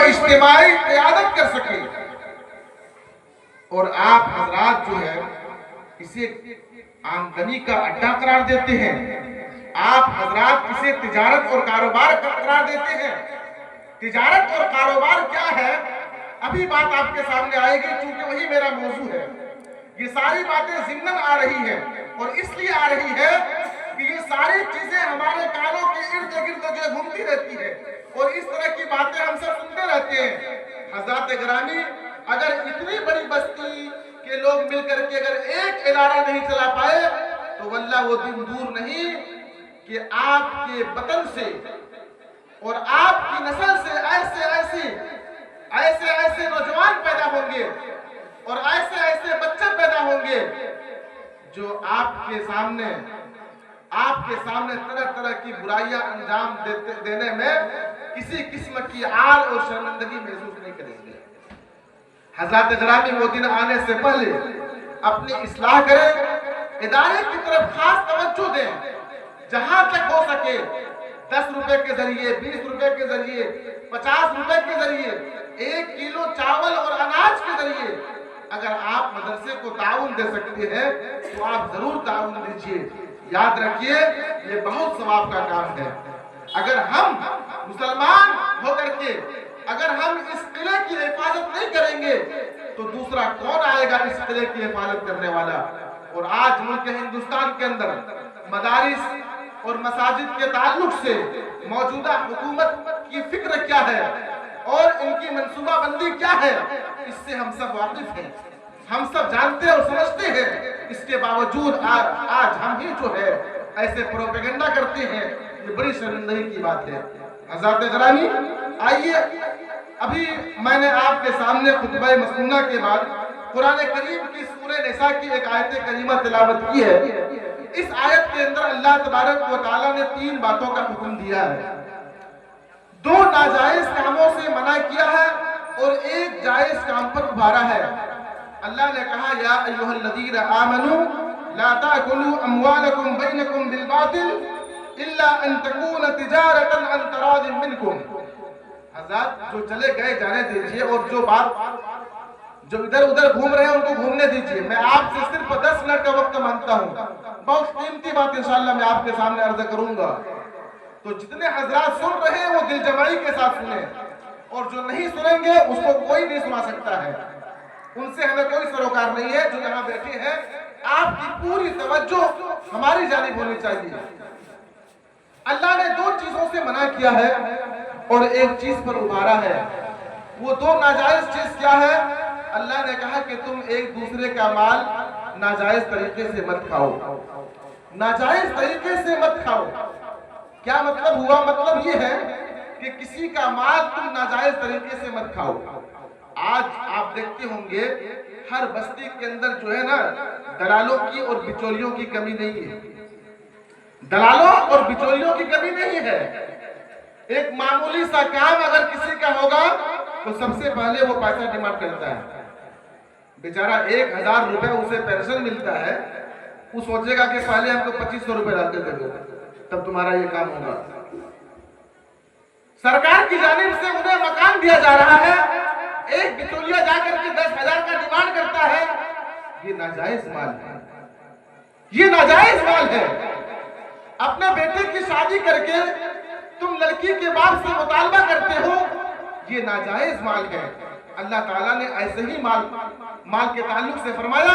اجتماعی قیادت کر سکے. اور آپ حضرات جو ہے اسے آمدنی کا اڈا قرار دیتے ہیں. آپ حضرات اسے تجارت اور کاروبار کا قرار دیتے ہیں. تجارت اور کاروبار کیا ہے ابھی بات آپ کے سامنے آئے گی، چونکہ وہی میرا موضوع ہے. یہ ساری باتیں ضمناً آ رہی ہیں اور اس لیے آ رہی ہے کہ یہ ساری چیزیں ہمارے کانوں کے ارد گرد جو گھومتی رہتی ہے اور اس طرح کی باتیں ہم سب سنتے رہتے ہیں. حضرات گرامی، اگر اتنی بڑی بستی کے لوگ مل کر کے اگر ایک ادارہ نہیں چلا پائے تو واللہ وہ دن دور نہیں کہ آپ کے وطن سے اور آپ کی نسل سے ایسے نوجوان پیدا ہوں گے اور ایسے بچے پیدا ہوں گے جو آپ کے سامنے طرح طرح کی برائیاں انجام دینے میں کسی قسم کی عار اور شرمندگی محسوس نہیں کریں گے. حضرات گرامی، وہ دن آنے سے پہلے اپنی اصلاح کریں، ادارے کی طرف خاص توجہ دیں. جہاں تک ہو سکے 10 روپے کے ذریعے، 20 روپے کے ذریعے، 50 روپے کے ذریعے، 1 کلو چاول اور اناج کے ذریعے اگر آپ مدرسے کو تعاون دے سکتے ہیں تو آپ ضرور تعاون دیجیے. یاد رکھیے یہ بہت ثواب کا کام ہے. اگر ہم مسلمان ہو کر کے اگر ہم اس قلعے کی حفاظت نہیں کریں گے تو دوسرا کون آئے گا اس قلعے کی حفاظت کرنے والا؟ اور آج ملک ہندوستان کے اندر مدارس اور مساجد کے تعلق سے موجودہ حکومت کی فکر کیا ہے اور ان کی منصوبہ بندی کیا ہے، اس سے ہم سب واقف ہیں، ہم سب جانتے اور سمجھتے ہیں. اس کے باوجود آج ہم ہی جو ہے ایسے پروپیگنڈا کرتے ہیں. یہ بڑی شرمندگی کی بات ہے. حضرات گرامی، آئیے ابھی میں نے آپ کے سامنے خطبہ مسنونہ کے بعد قرآن کریم کی سورہ نساء کی ایک آیت کریمہ تلاوت کی ہے. اس آیت کے اندر اللہ تبارک و تعالیٰ نے 3 باتوں کا حکم دیا ہے. 2 ناجائز کاموں سے منع کیا ہے اور 1 جائز کام پر ابھارا ہے. اللہ نے کہا یا ایھا الذین آمنوا لا تأکلوا اموالکم بینکم بالباطل الا ان تکون تجارتا عن تراض منکم. حضرات جو چلے گئے جانے دیجئے اور جو ادھر ادھر گھوم رہے ہیں ان کو گھومنے دیجئے. میں آپ سے صرف 10 منٹ کا وقت مانگتا ہوں. بہت قیمتی بات انشاءاللہ میں آپ کے سامنے عرض کروں گا. تو جتنے حضرات سن رہے ہیں وہ دل جمعی کے ساتھ سنیں اور جو نہیں سنیں گے اس کو کوئی نہیں سنا سکتا ہے. ان سے ہمیں کوئی سروکار نہیں ہے. جو یہاں بیٹھے ہیں آپ کی پوری توجہ ہماری جانب ہونی چاہیے. اللہ نے 2 چیزوں سے منع کیا ہے اور 1 چیز پر ابھارا ہے. وہ 2 ناجائز چیز کیا ہے؟ اللہ نے کہا کہ تم ایک دوسرے کا مال ناجائز طریقے سے مت کھاؤ. ناجائز طریقے سے مت کھاؤ. کیا مطلب ہوا؟ مطلب یہ ہے کہ کسی کا مال تم ناجائز طریقے سے مت کھاؤ. آج آپ دیکھتے ہوں گے ہر بستی کے اندر جو ہے نا دلالوں کی اور بچولیوں کی کمی نہیں ہے. دلالوں اور بچولیوں کی کمی نہیں ہے. ایک معمولی سا کام اگر کسی کا ہوگا تو سب سے پہلے وہ پیسہ ڈیمانڈ کرتا ہے. بیچارہ 1000 روپے اسے پینشن ملتا ہے، وہ سوچے گا کہ پہلے ہم کو 2500 روپے ڈالتے دے دو تب تمہارا یہ کام ہوگا. سرکار کی جانب سے انہیں مکان دیا جا رہا ہے، ایک بچولیا جا کر کے 10,000 کا ڈیمانڈ کرتا ہے. یہ ناجائز مال ہے. یہ ناجائز مال ہے. اپنے بیٹے کی شادی کر کے تم لڑکی کے باپ سے مطالبہ کرتے ہو، یہ ناجائز مال ہے. اللہ تعالیٰ نے ایسے ہی مال کے تعلق سے فرمایا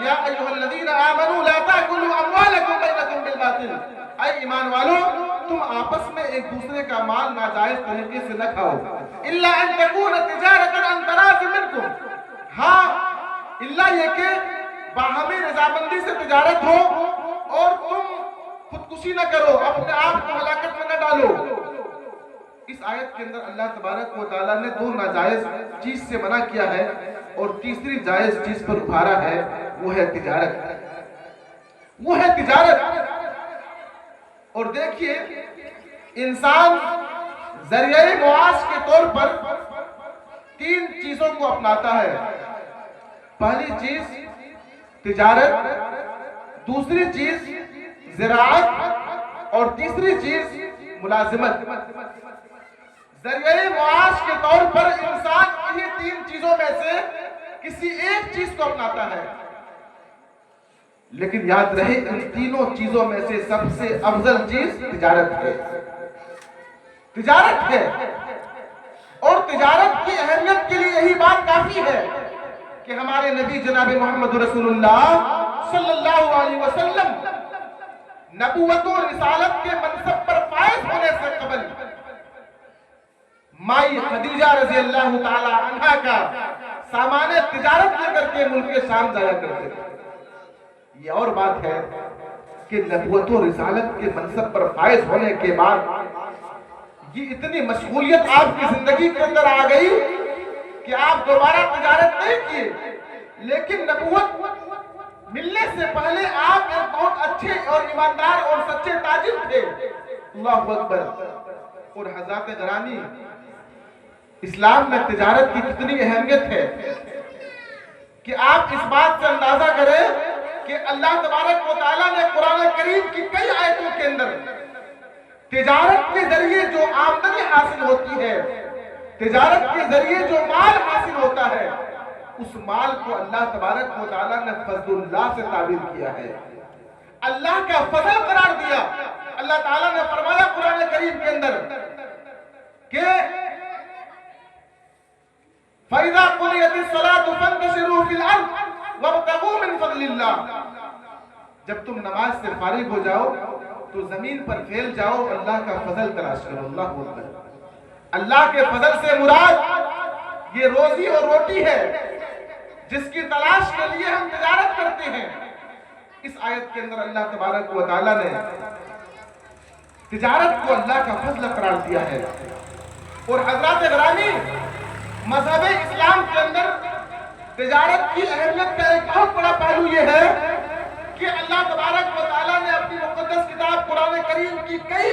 یا ایھا الذین آمنوا لا تأکلوا اموالکم بینکم بالباطل. اے ایمان والو، تم آپس میں ایک دوسرے کا مال ناجائز طریقے سے نہ کھاؤ. الا ان تکون تجارتا عن تراض منکم. ہاں اللہ یہ کہ باہمی رضامندی سے تجارت ہو اور تم خودکشی نہ کرو، اپنے آپ کو ہلاکت میں نہ ڈالو. اس آیت کے اندر اللہ تبارک و تعالیٰ نے 2 ناجائز چیز سے منع کیا ہے اور تیسری جائز چیز پر ابھارا ہے، وہ ہے تجارت. وہ ہے تجارت. اور دیکھیے انسان ذریعہ معاش کے طور پر 3 چیزوں کو اپناتا ہے. پہلی چیز تجارت، دوسری چیز زراعت اور تیسری چیز ملازمت. ذریعہ معاش کے طور پر انسان انہی 3 چیزوں میں سے کسی ایک چیز کو اپناتا ہے، لیکن یاد رہے ان تینوں چیزوں میں سے سب سے افضل چیز تجارت ہے، تجارت ہے۔ اور تجارت کی اہمیت کے لیے یہی بات کافی ہے کہ ہمارے نبی جناب محمد رسول اللہ صلی اللہ علیہ وسلم نبوت و رسالت کے منصب پر فائز ہونے سے قبل مائی خدیجہ رضی اللہ تعالی عنہا کا سامان تجارت لے کر کے ملک شام جایا کرتے تھے۔ یہ اور بات ہے کہ نبوت و رسالت کے منصب پر فائز ہونے کے بعد یہ اتنی مشغولیت آپ کی زندگی کے اندر آ گئی کہ آپ دوبارہ تجارت نہیں کیے، لیکن نبوت ملنے سے پہلے آپ ایک بہت اچھے اور ایماندار اور سچے تاجر تھے۔ اللہ اکبر۔ اور حضرات گرامی، اسلام میں تجارت کی کتنی اہمیت ہے کہ آپ اس بات سے اندازہ کریں کہ اللہ تبارک و تعالیٰ نے قرآن کریم کی کئی آیتوں کے اندر تجارت کے ذریعے جو آمدنی حاصل ہوتی ہے، تجارت کے ذریعے جو مال حاصل ہوتا ہے، اس مال کو اللہ تبارک و تعالیٰ نے فضل اللہ سے تعبیر کیا ہے، اللہ کا فضل قرار دیا۔ اللہ تعالیٰ نے فرمایا قرآن کریم کے اندر کہ فَإِذَا قُضِيَتِ الصَّلَاةُ فَانتَشِرُوا فِي الْأَرْضِ وَابْتَغُوا مِن فَضْلِ اللَّهِ۔ جب تم نماز سے فارغ ہو جاؤ تو زمین پر پھیل جاؤ، اللہ کا فضل تلاش کرو۔ اللہ اکبر۔ اللہ کے فضل سے مراد یہ روزی اور روٹی ہے جس کی تلاش کے لیے ہم تجارت کرتے ہیں۔ اس آیت کے اندر اللہ تبارک و تعالیٰ نے تجارت کو اللہ کا فضل قرار دیا ہے۔ اور حضرات گرامی، مذہب اسلام کے اندر تجارت کی اہمیت کا ایک بہت بڑا پہلو یہ ہے کہ اللہ تبارک و تعالیٰ نے اپنی مقدس کتاب قرآن کریم کی کئی